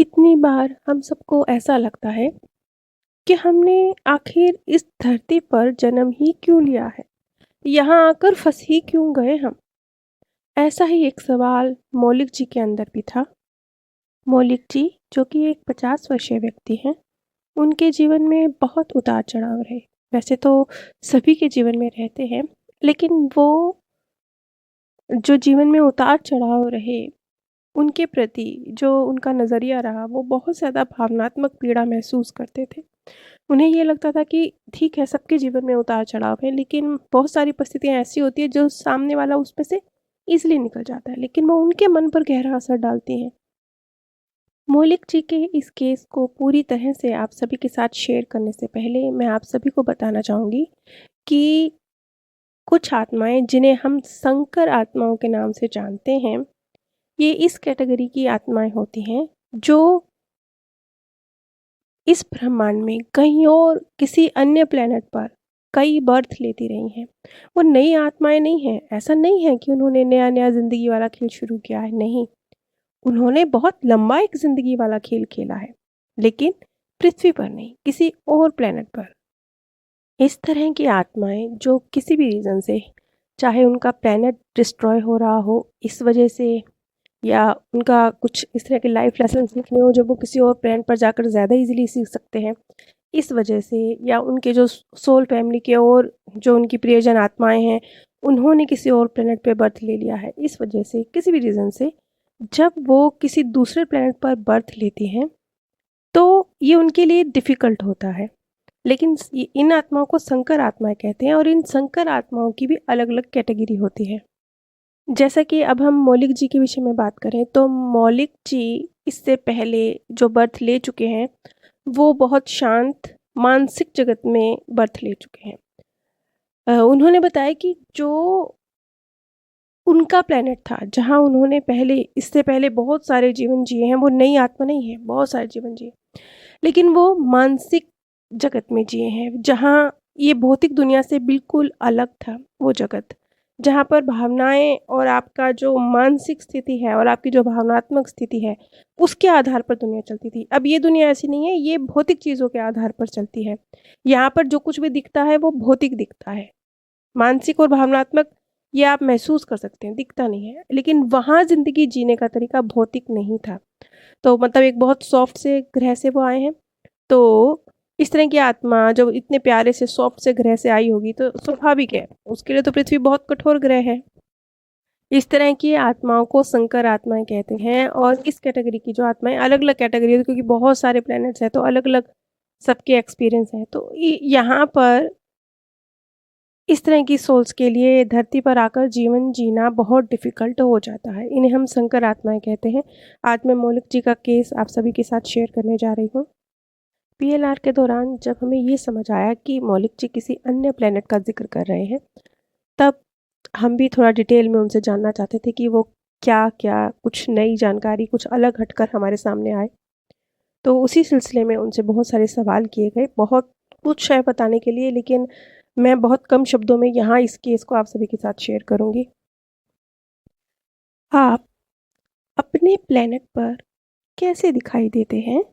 कितनी बार हम सबको ऐसा लगता है कि हमने आखिर इस धरती पर जन्म ही क्यों लिया है? यहाँ आकर फँस ही क्यों गए हम? ऐसा ही एक सवाल मौलिक जी के अंदर भी था। मौलिक जी, जो कि एक 50 वर्षीय व्यक्ति हैं, उनके जीवन में बहुत उतार-चढ़ाव रहे। वैसे तो सभी के जीवन में रहते हैं, लेकिन वो जो जीवन में उतार-चढ़ाव रहे, उनके प्रति जो उनका नज़रिया रहा, वो बहुत ज़्यादा भावनात्मक पीड़ा महसूस करते थे। उन्हें ये लगता था कि ठीक है, सबके जीवन में उतार-चढ़ाव है, लेकिन बहुत सारी परिस्थितियाँ ऐसी होती हैं जो सामने वाला उसमें से ईज़िली निकल जाता है, लेकिन वो उनके मन पर गहरा असर डालती हैं। मौलिक जी के इस केस को पूरी तरह से आप सभी के साथ शेयर करने से पहले मैं आप सभी को बताना चाहूँगी कि कुछ आत्माएँ जिन्हें हम संकर आत्माओं के नाम से जानते हैं, ये इस कैटेगरी की आत्माएँ होती हैं जो इस ब्रह्मांड में कहीं और किसी अन्य प्लैनेट पर कई बर्थ लेती रही हैं। वो नई आत्माएँ नहीं हैं, ऐसा नहीं है कि उन्होंने नया-नया ज़िंदगी वाला खेल शुरू किया है, नहीं। उन्होंने बहुत लंबा एक ज़िंदगी वाला खेल खेला है, लेकिन पृथ्वी पर नहीं, किसी और प्लैनेट पर। इस तरह की आत्माएँ जो किसी भी रीज़न से, चाहे उनका प्लैनेट डिस्ट्रॉय हो रहा हो इस वजह से या उनका कुछ इस तरह के लाइफ लेसन सीखने हो जो वो किसी और प्लैनेट पर जाकर ज़्यादा इजीली सीख सकते हैं, इस वजह से या उनके जो सोल फैमिली के और जो उनकी प्रियजन आत्माएं हैं, उन्होंने किसी और प्लैनेट पे बर्थ ले लिया है, इस वजह से किसी भी रीज़न से जब वो किसी दूसरे प्लैनेट पर बर्थ लेती हैं तो ये उनके लिए डिफ़िकल्ट होता है। लेकिन इन आत्माओं को संकर आत्माएं कहते हैं और इन संकर आत्माओं की भी अलग अलग कैटेगरी होती है। जैसा कि अब हम मौलिक जी के विषय में बात करें तो मौलिक जी इससे पहले जो बर्थ ले चुके हैं वो बहुत शांत मानसिक जगत में बर्थ ले चुके हैं। उन्होंने बताया कि जो उनका प्लेनेट था जहाँ उन्होंने पहले इससे पहले बहुत सारे जीवन जिए हैं, वो नई आत्मा नहीं है, बहुत सारे जीवन जिए, लेकिन वो मानसिक जगत में जिए हैं जहाँ ये भौतिक दुनिया से बिल्कुल अलग था वो जगत, जहाँ पर भावनाएं और आपका जो मानसिक स्थिति है और आपकी जो भावनात्मक स्थिति है उसके आधार पर दुनिया चलती थी। अब ये दुनिया ऐसी नहीं है, ये भौतिक चीज़ों के आधार पर चलती है। यहाँ पर जो कुछ भी दिखता है वो भौतिक दिखता है, मानसिक और भावनात्मक ये आप महसूस कर सकते हैं, दिखता नहीं है। लेकिन वहाँ ज़िंदगी जीने का तरीका भौतिक नहीं था। तो मतलब एक बहुत सॉफ्ट से ग्रह से वो आए हैं, तो इस तरह की आत्मा जब इतने प्यारे से सॉफ्ट से ग्रह से आई होगी तो स्वाभाविक है, उसके लिए तो पृथ्वी बहुत कठोर ग्रह है। इस तरह की आत्माओं को संकर आत्माएँ कहते हैं और इस कैटेगरी की जो आत्माएँ अलग-अलग कैटेगरी है क्योंकि बहुत सारे प्लैनेट्स हैं, तो अलग-अलग सबके एक्सपीरियंस हैं। तो यहाँ पर इस तरह की सोल्स के लिए धरती पर आकर जीवन जीना बहुत डिफ़िकल्ट हो जाता है। इन्हें हम संकर आत्माएँ कहते हैं। आज मैं मौलिक जी का केस आप सभी के साथ शेयर करने जा रही हूँ। पीएलआर के दौरान जब हमें ये समझ आया कि मौलिक जी किसी अन्य प्लैनेट का ज़िक्र कर रहे हैं, तब हम भी थोड़ा डिटेल में उनसे जानना चाहते थे कि वो क्या-क्या कुछ नई जानकारी, कुछ अलग हटकर हमारे सामने आए। तो उसी सिलसिले में उनसे बहुत सारे सवाल किए गए, बहुत कुछ है बताने के लिए, लेकिन मैं बहुत कम शब्दों में यहाँ इस केस को आप सभी के साथ शेयर करूँगी। आप अपने प्लैनेट पर कैसे दिखाई देते हैं?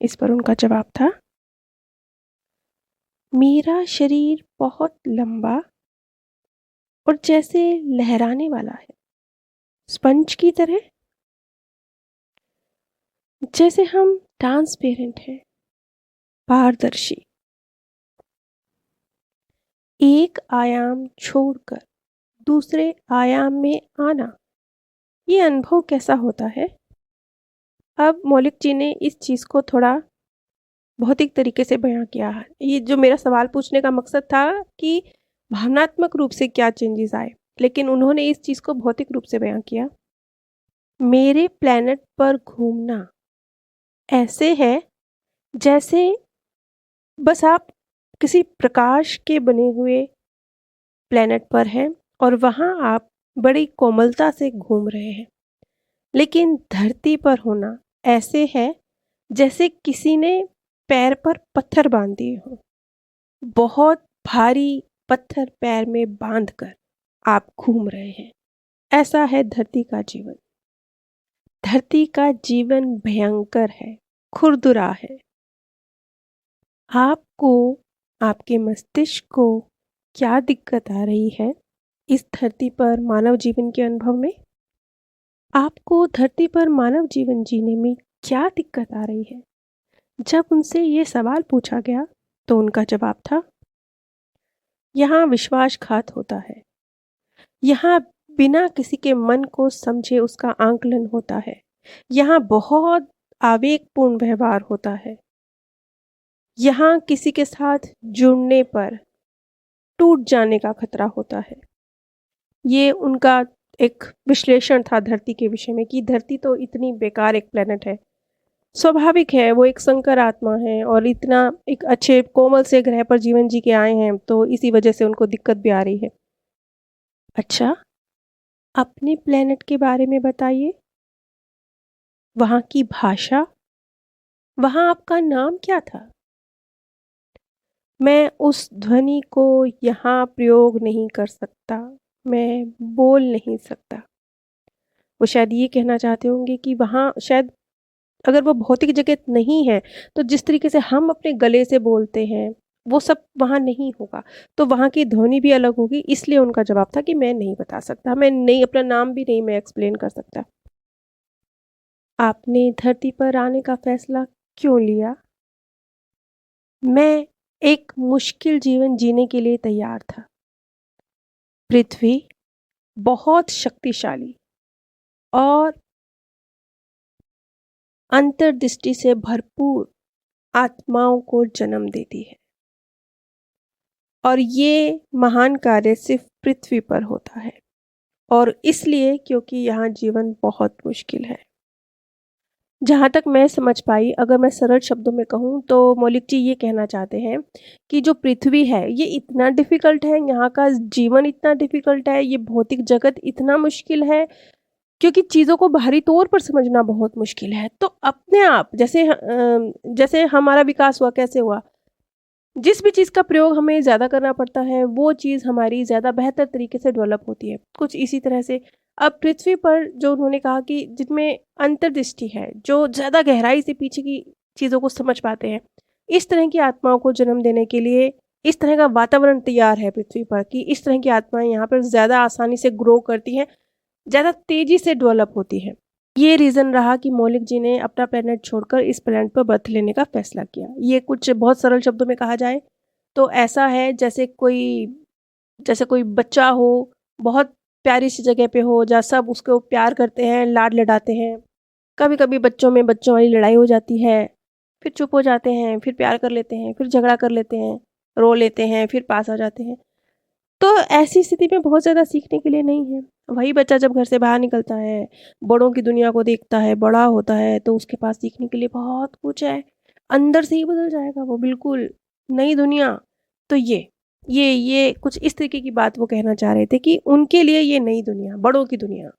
इस पर उनका जवाब था, मेरा शरीर बहुत लंबा और जैसे लहराने वाला है, स्पंज की तरह। जैसे हम ट्रांसपेरेंट हैं, पारदर्शी। एक आयाम छोड़कर दूसरे आयाम में आना, ये अनुभव कैसा होता है? अब मौलिक जी ने इस चीज़ को थोड़ा भौतिक तरीके से बयां किया है। ये जो मेरा सवाल पूछने का मकसद था कि भावनात्मक रूप से क्या चेंजेस आए, लेकिन उन्होंने इस चीज़ को भौतिक रूप से बयां किया। मेरे प्लैनेट पर घूमना ऐसे है जैसे बस आप किसी प्रकाश के बने हुए प्लैनेट पर हैं और वहाँ आप बड़ी कोमलता से घूम रहे हैं, लेकिन धरती पर होना ऐसे है जैसे किसी ने पैर पर पत्थर बांध दिए हों। बहुत भारी पत्थर पैर में बांधकर आप घूम रहे हैं। ऐसा है धरती का जीवन। धरती का जीवन भयंकर है, खुरदुरा है। आपको, आपके मस्तिष्क को क्या दिक्कत आ रही है इस धरती पर मानव जीवन के अनुभव में? आपको धरती पर मानव जीवन जीने में क्या दिक्कत आ रही है? जब उनसे ये सवाल पूछा गया तो उनका जवाब था, यहाँ विश्वासघात होता है। यहाँ बिना किसी के मन को समझे उसका आंकलन होता है। यहाँ बहुत आवेगपूर्ण व्यवहार होता है। यहाँ किसी के साथ जुड़ने पर टूट जाने का खतरा होता है। ये उनका एक विश्लेषण था धरती के विषय में कि धरती तो इतनी बेकार एक प्लेनेट है। स्वाभाविक है, वो एक संकर आत्मा है और इतना एक अच्छे कोमल से ग्रह पर जीवन जी के आए हैं, तो इसी वजह से उनको दिक्कत भी आ रही है। अच्छा, अपने प्लेनेट के बारे में बताइए। वहाँ की भाषा, वहाँ आपका नाम क्या था? मैं उस ध्वनि को यहाँ प्रयोग नहीं कर सकता, मैं बोल नहीं सकता। वो शायद ये कहना चाहते होंगे कि वहाँ शायद अगर वो भौतिक जगत नहीं है, तो जिस तरीके से हम अपने गले से बोलते हैं, वो सब वहाँ नहीं होगा। तो वहाँ की ध्वनि भी अलग होगी, इसलिए उनका जवाब था कि मैं नहीं बता सकता, मैं नहीं, अपना नाम भी नहीं मैं एक्सप्लेन कर सकता। आपने धरती पर आने का फैसला क्यों लिया? मैं एक मुश्किल जीवन जीने के लिए तैयार था। पृथ्वी बहुत शक्तिशाली और अंतर्दृष्टि से भरपूर आत्माओं को जन्म देती है और ये महान कार्य सिर्फ पृथ्वी पर होता है, और इसलिए क्योंकि यहाँ जीवन बहुत मुश्किल है। जहाँ तक मैं समझ पाई, अगर मैं सरल शब्दों में कहूँ तो मौलिक जी ये कहना चाहते हैं कि जो पृथ्वी है ये इतना डिफ़िकल्ट है, यहाँ का जीवन इतना डिफ़िकल्ट है, ये भौतिक जगत इतना मुश्किल है क्योंकि चीज़ों को बाहरी तौर पर समझना बहुत मुश्किल है। तो अपने आप जैसे हमारा विकास हुआ, कैसे हुआ? जिस भी चीज़ का प्रयोग हमें ज़्यादा करना पड़ता है, वो चीज़ हमारी ज़्यादा बेहतर तरीके से डेवलप होती है। कुछ इसी तरह से अब पृथ्वी पर जो उन्होंने कहा कि जिनमें अंतर्दृष्टि है, जो ज़्यादा गहराई से पीछे की चीज़ों को समझ पाते हैं, इस तरह की आत्माओं को जन्म देने के लिए इस तरह का वातावरण तैयार है पृथ्वी पर कि इस तरह की आत्माएँ यहाँ पर ज़्यादा आसानी से ग्रो करती हैं, ज़्यादा तेज़ी से डेवलप होती हैं। ये रीज़न रहा कि मौलिक जी ने अपना प्लेनेट छोड़कर इस प्लेनेट पर बर्थ लेने का फैसला किया। ये कुछ बहुत सरल शब्दों में कहा जाए तो ऐसा है जैसे कोई बच्चा हो, बहुत प्यारी सी जगह पे हो जहाँ सब उसको प्यार करते हैं, लाड लडाते हैं। कभी-कभी बच्चों में बच्चों वाली लड़ाई हो जाती है, फिर चुप हो जाते हैं, फिर प्यार कर लेते हैं, फिर झगड़ा कर लेते हैं, रो लेते हैं, फिर पास आ जाते हैं। तो ऐसी स्थिति में बहुत ज़्यादा सीखने के लिए नहीं है। वही बच्चा जब घर से बाहर निकलता है, बड़ों की दुनिया को देखता है, बड़ा होता है, तो उसके पास सीखने के लिए बहुत कुछ है। अंदर से ही बदल जाएगा वो बिल्कुल, नई दुनिया। तो ये कुछ इस तरीके की बात वो कहना चाह रहे थे कि उनके लिए ये नई दुनिया, बड़ों की दुनिया।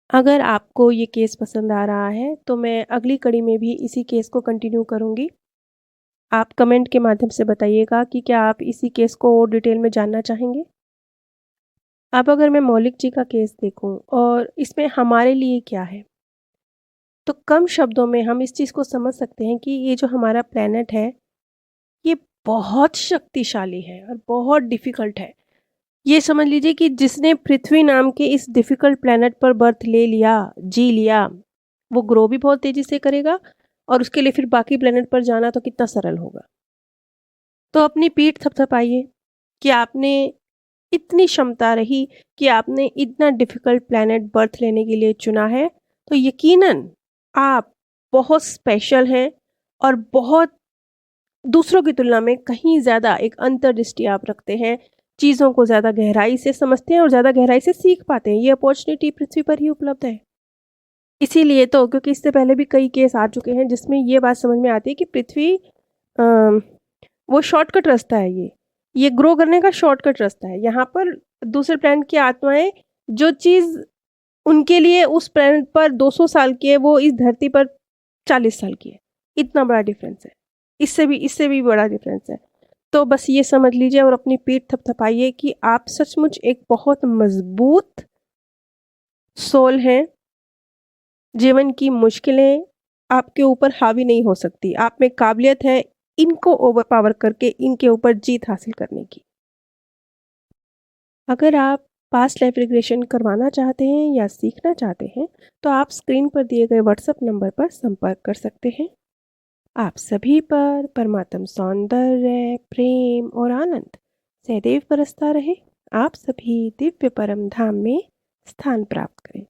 अगर आपको ये केस पसंद आ रहा है, तो मैं अगली कड़ी में भी इसी केस को कंटिन्यू करूँगी। आप कमेंट के माध्यम से बताइएगा कि क्या आप इसी केस को और डिटेल में जानना चाहेंगे? अब अगर मैं मौलिक जी का केस देखूं और इसमें हमारे लिए क्या है, तो कम शब्दों में हम इस चीज़ को समझ सकते हैं कि ये जो हमारा प्लेनेट है, ये बहुत शक्तिशाली है और बहुत डिफ़िकल्ट है। ये समझ लीजिए कि जिसने पृथ्वी नाम के इस डिफ़िकल्ट प्लेनेट पर बर्थ ले लिया, जी लिया, वो ग्रो भी बहुत तेज़ी से करेगा और उसके लिए फिर बाकी प्लेनेट पर जाना तो कितना सरल होगा। तो अपनी पीठ थपथपाइए कि आपने इतनी क्षमता रही कि आपने इतना डिफ़िकल्ट प्लैनेट बर्थ लेने के लिए चुना है, तो यकीनन आप बहुत स्पेशल हैं और बहुत दूसरों की तुलना में कहीं ज़्यादा एक अंतर्दृष्टि आप रखते हैं, चीज़ों को ज़्यादा गहराई से समझते हैं और ज़्यादा गहराई से सीख पाते हैं। ये अपॉर्च्युनिटी पृथ्वी पर ही उपलब्ध है। इसीलिए तो, क्योंकि इससे पहले भी कई केस आ चुके हैं जिसमें ये बात समझ में आती है कि पृथ्वी अ, वो शॉर्टकट रास्ता है ये ग्रो करने का शॉर्टकट रास्ता है। यहाँ पर दूसरे प्लैनेट की आत्माएँ जो चीज़ उनके लिए उस प्लैनेट पर 200 साल की है, वो इस धरती पर 40 साल की है। इतना बड़ा डिफ़रेंस है। इससे भी बड़ा डिफ़रेंस है। तो बस ये समझ लीजिए और अपनी पीठ थपथपाइए कि आप सचमुच एक बहुत मज़बूत सोल हैं जीवन की मुश्किलें आपके ऊपर हावी नहीं हो सकती। आप में काबिलियत है इनको ओवरपावर करके इनके ऊपर जीत हासिल करने की। अगर आप पास्ट लाइफ रिग्रेशन करवाना चाहते हैं या सीखना चाहते हैं, तो आप स्क्रीन पर दिए गए व्हाट्सएप नंबर पर संपर्क कर सकते हैं। आप सभी पर परमात्म सौंदर्य, प्रेम और आनंद सदैव बरसता रहे। आप सभी दिव्य परम धाम में स्थान प्राप्त करें।